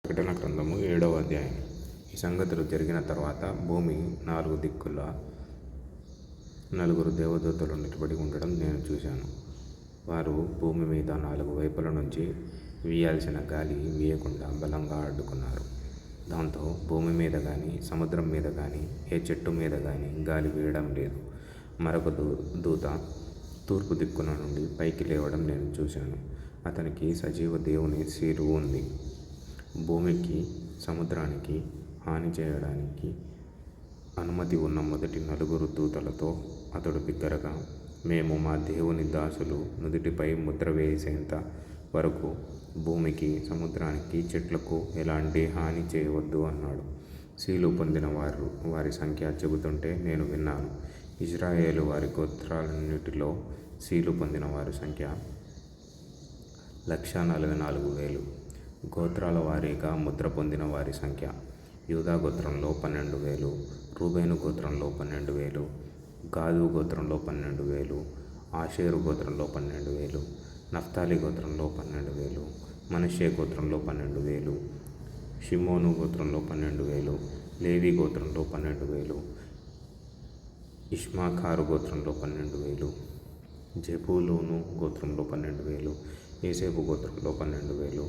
ప్రకటన గ్రంథము 7వ అధ్యాయం. ఈ సంగతులు జరిగిన తర్వాత భూమి 4 దిక్కుల 4 దేవదూతలు నిలబడి ఉండడం నేను చూశాను. వారు భూమి మీద 4 వైపుల నుంచి వీయాల్సిన గాలి వీయకుండా బలంగా అడ్డుకున్నారు. దాంతో భూమి మీద కానీ సముద్రం మీద కానీ ఏ చెట్టు మీద కానీ గాలి వీయడం లేదు. మరొక దూత తూర్పు దిక్కున నుండి పైకి లేవడం నేను చూశాను. అతనికి సజీవ దేవుని సీలు ఉంది. భూమికి సముద్రానికి హాని చేయడానికి అనుమతి ఉన్న మొదటి 4 దూతలతో అతడు బిగ్గరగా, మేము మా దేవుని దాసులు నుదుటిపై ముద్ర వేసేంత వరకు భూమికి సముద్రానికి చెట్లకు ఎలాంటి హాని చేయవద్దు అన్నాడు. సీలు పొందిన వారి సంఖ్య చెబుతుంటే నేను విన్నాను. ఇజ్రాయేలు వారి గోత్రాలన్నిటిలో సీలు పొందిన వారి సంఖ్య 144,000. గోత్రాల వారీగా ముద్ర పొందిన వారి సంఖ్య: యూదా గోత్రంలో 12,000, రూబేను గోత్రంలో 12,000, గాదు గోత్రంలో 12,000, ఆషేరు గోత్రంలో 12,000, నఫ్తాలి గోత్రంలో 12,000, మనష్షే గోత్రంలో 12,000, షిమోను గోత్రంలో 12,000, లేవి గోత్రంలో 12,000, ఇష్మాఖారు గోత్రంలో 12,000, జెబూలూను గోత్రంలో 12,000, యోసేపు గోత్రంలో 12,000,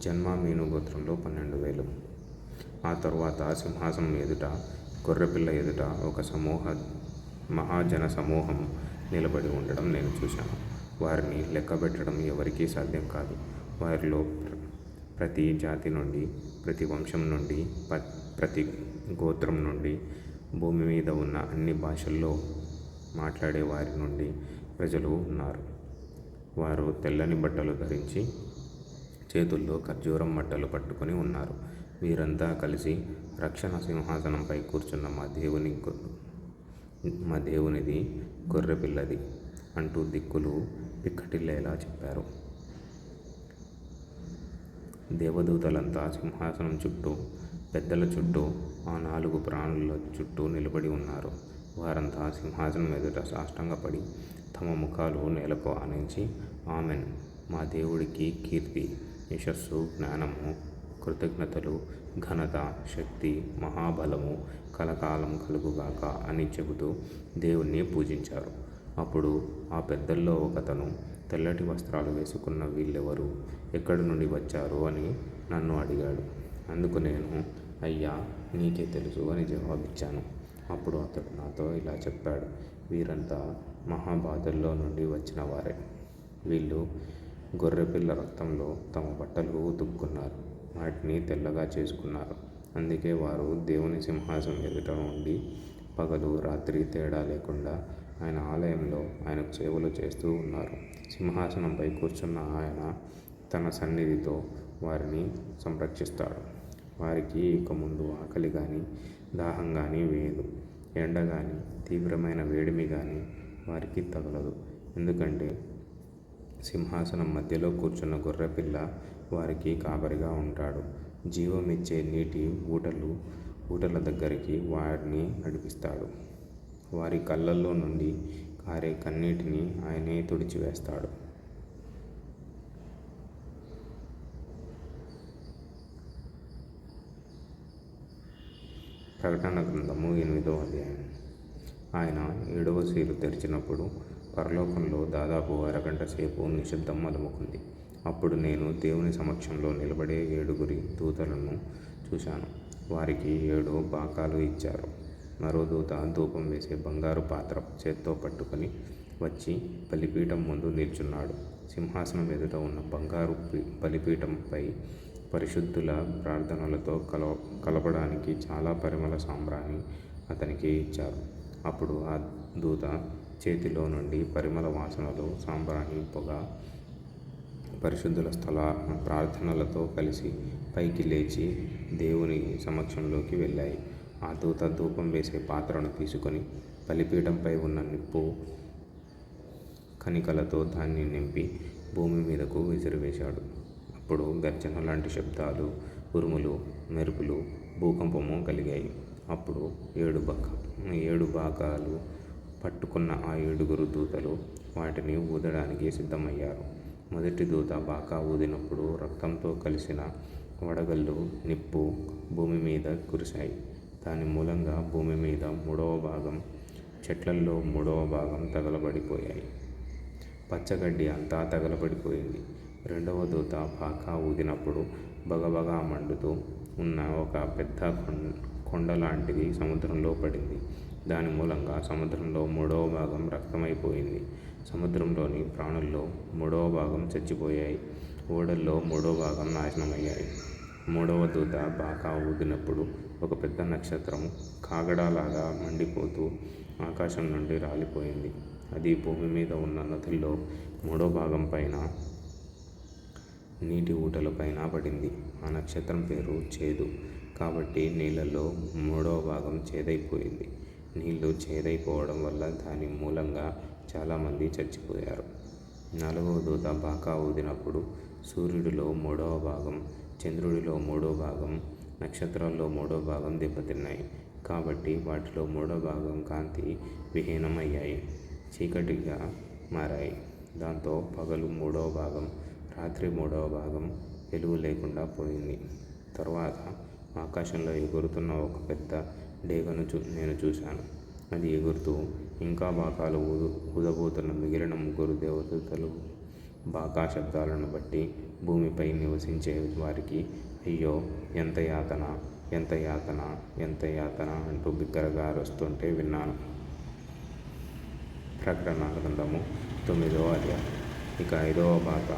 జన్మామీను గోత్రంలో 12,000. ఆ తరువాత సింహాసనం ఎదుట గొర్రెపిల్ల ఎదుట ఒక మహాజన సమూహం నిలబడి ఉండడం నేను చూశాను. వారిని లెక్కబెట్టడం ఎవరికీ సాధ్యం కాదు. వారిలో ప్రతి జాతి నుండి, ప్రతి వంశం నుండి, ప్రతి గోత్రం నుండి, భూమి మీద ఉన్న అన్ని భాషల్లో మాట్లాడే వారి నుండి ప్రజలు ఉన్నారు. వారు తెల్లని బట్టలు ధరించి చేతుల్లో ఖర్జూరం మట్టలు పట్టుకొని ఉన్నారు. వీరంతా కలిసి, రక్షణ సింహాసనంపై కూర్చున్న మా దేవునిది, గొర్రెపిల్లది అంటూ దిక్కులు పిక్కటిల్లేలా చెప్పారు. దేవదూతలంతా సింహాసనం చుట్టూ, పెద్దల చుట్టూ, ఆ 4 ప్రాణుల చుట్టూ నిలబడి ఉన్నారు. వారంతా సింహాసనం ఎదుట సాష్టాంగపడి తమ ముఖాలు నేలకు ఆనించి, ఆమెన్, మా దేవుడికి కీర్తి, యశస్సు, జ్ఞానము, కృతజ్ఞతలు, ఘనత, శక్తి, మహాబలము కలకాలం కలుగుగాక అని చెబుతూ దేవుణ్ణి పూజించారు. అప్పుడు ఆ పెద్దల్లో ఒకతను, తెల్లటి వస్త్రాలు వేసుకున్న వీళ్ళెవరు, ఎక్కడి నుండి వచ్చారు అని నన్ను అడిగాడు. అందుకు నేను, అయ్యా, నీకే తెలుసు అని జవాబిచ్చాను. అప్పుడు అతడు నాతో ఇలా చెప్పాడు, వీరంతా మహాబాధల్లో నుండి వచ్చిన వారే. వీళ్ళు గొర్రెపిల్ల రక్తంలో తమ బట్టలు ఉతుక్కున్నారు, వాటిని తెల్లగా చేసుకున్నారు. అందుకే వారు దేవుని సింహాసనం ఎదుట ఉండి పగలు రాత్రి తేడా లేకుండా ఆయన ఆలయంలో ఆయనకు సేవలు చేస్తూ ఉన్నారు. సింహాసనంపై కూర్చున్న ఆయన తన సన్నిధితో వారిని సంరక్షిస్తాడు. వారికి ఇక ముందు ఆకలి కానీ దాహం కానీ వేయదు. ఎండ కానీ తీవ్రమైన వేడిమి కానీ వారికి తగలదు. ఎందుకంటే సింహాసనం మధ్యలో కూర్చున్న గొర్రెపిల్ల వారికి కాపరిగా ఉంటాడు. జీవమిచ్చే నీటి ఊటల దగ్గరికి వారిని నడిపిస్తాడు. వారి కళ్ళల్లో నుండి కారే కన్నీటిని ఆయనే తుడిచివేస్తాడు. ప్రకటన గ్రంథము 8వ అధ్యాయం. ఆయన 7వ సీలు తెరిచినప్పుడు పరలోకంలో దాదాపు అరగంట సేపు నిశ్శబ్దం అలుముకుంది. అప్పుడు నేను దేవుని సమక్షంలో నిలబడే 7 దూతలను చూశాను. వారికి 7 బాకాలు ఇచ్చారు. మరో దూత ధూపం వేసే బంగారు పాత్ర చేత్తో పట్టుకొని వచ్చి బలిపీఠం ముందు నిల్చున్నాడు. సింహాసనం ఎదుట ఉన్న బంగారు బలిపీఠంపై పరిశుద్ధుల ప్రార్థనలతో కలపడానికి చాలా పరిమళ సాంబ్రాణి అతనికి ఇచ్చారు. అప్పుడు ఆ దూత చేతిలో నుండి పరిమళ వాసనలు, సాంబ్రాణి పొగ పరిశుద్ధుల ప్రార్థనలతో కలిసి పైకి లేచి దేవుని సమక్షంలోకి వెళ్ళాయి. ఆ దూత ధూపం వేసే పాత్రను తీసుకొని బలిపీఠంపై ఉన్న నిప్పు కణికలతో దాన్ని నింపి భూమి మీదకు విసిరివేశాడు. అప్పుడు గర్జన లాంటి శబ్దాలు, ఉరుములు, మెరుపులు, భూకంపము కలిగాయి. అప్పుడు 7 బాకాలు పట్టుకున్న ఆ 7 దూతలు వాటిని ఊదడానికి సిద్ధమయ్యారు. మొదటి దూత బాకా ఊదినప్పుడు రక్తంతో కలిసిన వడగళ్ళు, నిప్పు భూమి మీద కురిశాయి. దాని మూలంగా భూమి మీద 3వ భాగం, చెట్లల్లో 3వ భాగం తగలబడిపోయాయి. పచ్చగడ్డి అంతా తగలబడిపోయింది. రెండవ దూత బాకా ఊదినప్పుడు బగబగా మండుతూ ఉన్న ఒక పెద్ద కొండలాంటిది సముద్రంలో పడింది. దాని మూలంగా సముద్రంలో 3వ భాగం రక్తమైపోయింది. సముద్రంలోని ప్రాణుల్లో 3వ భాగం చచ్చిపోయాయి. ఓడల్లో 3వ భాగం నాశనమయ్యాయి. 3వ దూత బాకా ఊదినప్పుడు ఒక పెద్ద నక్షత్రం కాగడాలాగా మండిపోతూ ఆకాశం నుండి రాలిపోయింది. అది భూమి మీద ఉన్న నదుల్లో 3వ భాగం పైన, నీటి ఊటలపైన పడింది. ఆ నక్షత్రం పేరు చేదు. కాబట్టి నీళ్ళల్లో 3వ భాగం చేదైపోయింది. నీళ్లు చేదైపోవడం వల్ల దాని మూలంగా చాలామంది చచ్చిపోయారు. 4వ దూత బాకా ఊదినప్పుడు సూర్యుడిలో 3వ భాగం, చంద్రుడిలో 3వ భాగం, నక్షత్రాల్లో 3వ భాగం దెబ్బతిన్నాయి. కాబట్టి వాటిలో 3వ భాగం కాంతి విహీనమయ్యాయి, చీకటిగా మారాయి. దాంతో పగలు 3వ భాగం, రాత్రి 3వ భాగం వెలుగు లేకుండా పోయింది. తరువాత ఆకాశంలో ఎగురుతున్న ఒక పెద్ద డేగను నేను చూశాను. అది ఎగురుతూ ఇంకా బాకాలు ఊదబోతున్న మిగిలిన 3 దేవదూతలు బాకా శబ్దాలను బట్టి భూమిపై నివసించే వారికి అయ్యో, ఎంత యాతన, ఎంత యాతన, ఎంత యాతన అంటూ బిగ్గరగా అరుస్తుంటే విన్నాను. ప్రకటన గ్రంథము 9వ అధ్యాయం. ఇక 5వ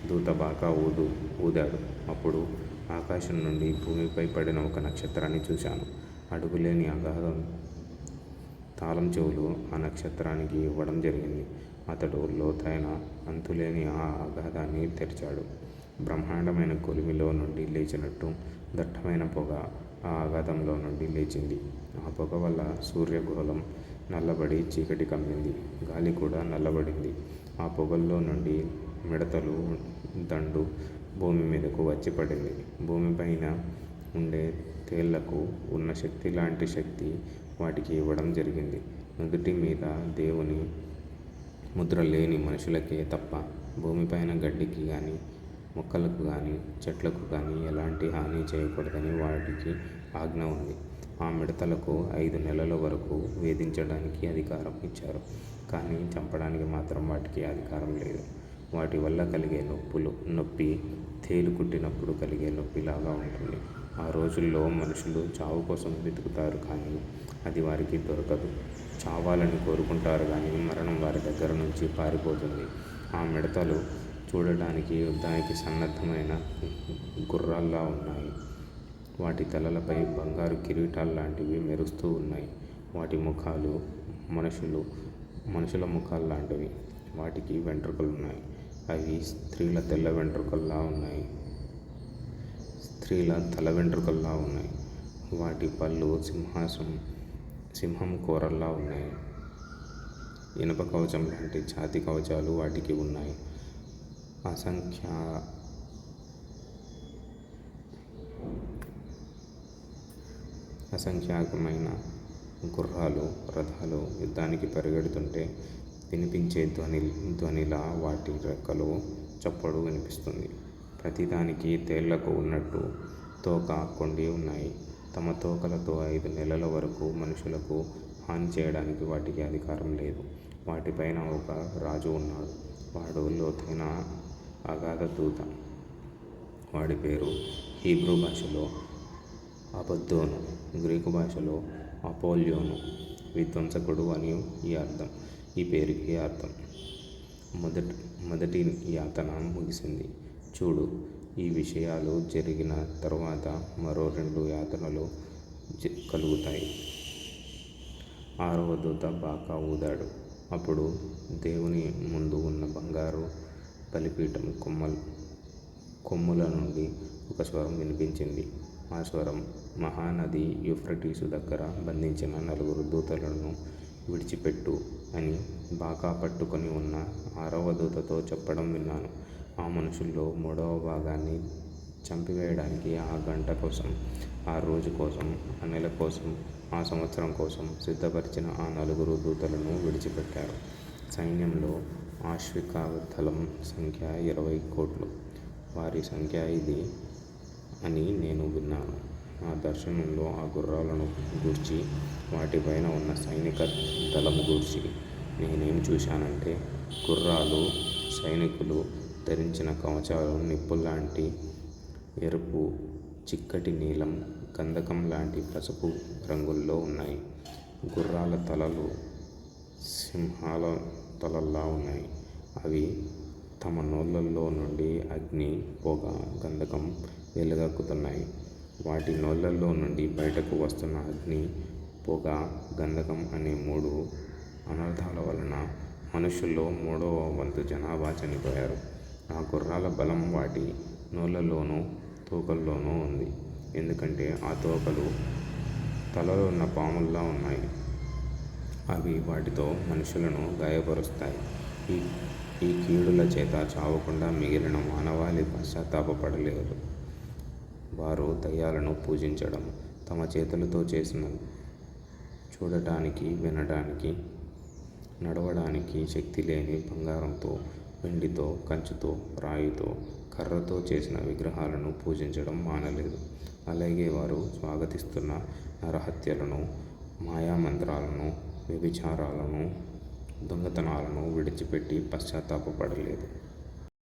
దూత బాకా ఊదాడు. అప్పుడు ఆకాశం నుండి భూమిపై పడిన ఒక నక్షత్రాన్ని చూశాను. అడుగులేని అగాధం తాళం చెవులు ఆ నక్షత్రానికి ఇవ్వడం జరిగింది. అతడు లోతైన అంతులేని ఆ అగాధాన్ని తెరిచాడు. బ్రహ్మాండమైన కొలిమిలో నుండి లేచినట్టు దట్టమైన పొగ ఆ అగాధంలో నుండి లేచింది. ఆ పొగ వల్ల సూర్యగోళం నల్లబడి చీకటి కమ్మింది. గాలి కూడా నల్లబడింది. ఆ పొగల్లో నుండి మిడతలు దండు భూమి మీదకు వచ్చి పడింది. భూమిపైన ఉండే తేళ్లకు ఉన్న శక్తి లాంటి శక్తి వాటికి ఇవ్వడం జరిగింది. నుదుటి మీద దేవుని ముద్ర లేని మనుషులకే తప్ప భూమిపైన గడ్డికి కానీ, మొక్కలకు కానీ, చెట్లకు కానీ ఎలాంటి హాని చేయకూడదని వాటికి ఆజ్ఞ ఉంది. ఆ మిడతలకు 5 నెలల వరకు వేధించడానికి అధికారం ఇచ్చారు. కానీ చంపడానికి మాత్రం వాటికి అధికారం లేదు. వాటి వల్ల కలిగే నొప్పి తేలు కుట్టినప్పుడు కలిగే నొప్పిలాగా ఉంటుంది. ఆ రోజుల్లో మనుషులు చావు కోసం వెతుకుతారు, కానీ అది వారికి దొరకదు. చావాలని కోరుకుంటారు, కానీ మరణం వారి దగ్గర నుంచి పారిపోతుంది. ఆ మిడతలు చూడడానికి యుద్ధానికి సన్నద్ధమైన గుర్రాల్లా ఉన్నాయి. వాటి తలలపై బంగారు కిరీటాల్లాంటివి మెరుస్తూ ఉన్నాయి. వాటి ముఖాలు మనుషుల ముఖాల్లాంటివి. వాటికి వెంట్రుకలున్నాయి. అవి స్త్రీల తెల్ల వెంట్రుకల్లా ఉన్నాయి. స్త్రీల తల వెంట్రుకల్లా ఉన్నాయి. వాటి పళ్ళు సింహం కోరల్లా ఉన్నాయి. ఇనుప కవచం లాంటి ఛాతీ కవచాలు వాటికి ఉన్నాయి. అసంఖ్యాకమైన గుర్రాలు, రథాలు యుద్ధానికి పరిగెడుతుంటే వినిపించే ధ్వనిలా వాటి రెక్కలు చప్పుడు వినిపిస్తుంది. ప్రతిదానికి తేళ్లకు ఉన్నట్టు తోక, కొండి ఉన్నాయి. తమ తోకలతో 5 నెలల వరకు మనుషులకు హాని చేయడానికి వాటికి అధికారం లేదు. వాటిపైన ఒక రాజు ఉన్నాడు. వాడు లోతైన అగాధ దూత. వాడి పేరు హీబ్రూ భాషలో అబద్దోను, గ్రీకు భాషలో అపోల్యోను, విధ్వంసకుడు అని ఈ పేరుకి అర్థం. మొదటి యాతన ముగిసింది. చూడు, ఈ విషయాలు జరిగిన తరువాత మరో 2 యాతనలు కలుగుతాయి. 6వ దూత బాకా ఊదాడు. అప్పుడు దేవుని ముందు ఉన్న బంగారు బలిపీఠం కొమ్ముల నుండి ఒక స్వరం వినిపించింది. ఆ స్వరం, మహానది యూఫ్రటీసు దగ్గర బంధించిన 4 దూతలను విడిచిపెట్టు అని బాకా పట్టుకొని ఉన్న 6వ దూతతో చెప్పడం విన్నాను. ఆ మనుషుల్లో 3వ భాగాన్ని చంపివేయడానికి ఆ గంట కోసం, ఆ రోజు కోసం, ఆ నెల కోసం, ఆ సంవత్సరం కోసం సిద్ధపరిచిన ఆ 4 దూతలను విడిచిపెట్టారు. సైన్యంలో ఆశ్విక దళం సంఖ్య 20 కోట్లు. వారి సంఖ్య ఇది. అని నేను విన్నాను. నా దర్శనంలో ఆ గుర్రాలను గూర్చి, వాటిపైన ఉన్న సైనిక దళము గూర్చి నేనేం చూశానంటే, గుర్రాలు, సైనికులు ధరించిన కవచాలు నిప్పుల్లాంటి ఎరుపు, చిక్కటి నీలం, గంధకం లాంటి పసుపు రంగుల్లో ఉన్నాయి. గుర్రాల తలలు సింహాల తలల్లా ఉన్నాయి. అవి తమ నోళ్ళల్లో నుండి అగ్ని, పొగ, గంధకం వెలువెక్కుతున్నాయి. వాటి నోళ్ళల్లో నుండి బయటకు వస్తున్న అగ్ని, పొగ, గంధకం అనే 3 అనర్థాల వలన మనుషుల్లో 3వ వంతు జనాభా చనిపోయారు. ఆ గుర్రాల బలం వాటి నోళ్ళలోనూ, తోకల్లోనూ ఉంది. ఎందుకంటే ఆ తోకలు తలలో ఉన్న పాముల్లా ఉన్నాయి. అవి వాటితో మనుషులను గాయపరుస్తాయి. ఈ కీడుల చేత చావకుండా మిగిలిన మానవాళి పశ్చాత్తాపపడలేదు. వారు దయ్యాలను పూజించడం, తమ చేతులతో చేసిన చూడటానికి, వినడానికి, నడవడానికి శక్తి లేని బంగారంతో, వెండితో, కంచుతో, రాయితో, కర్రతో చేసిన విగ్రహాలను పూజించడం మానలేదు. అలాగే వారు స్వాగతిస్తున్న నరహత్యలను, మాయామంత్రాలను, వ్యభిచారాలను, దొంగతనాలను విడిచిపెట్టి పశ్చాత్తాపపడలేదు.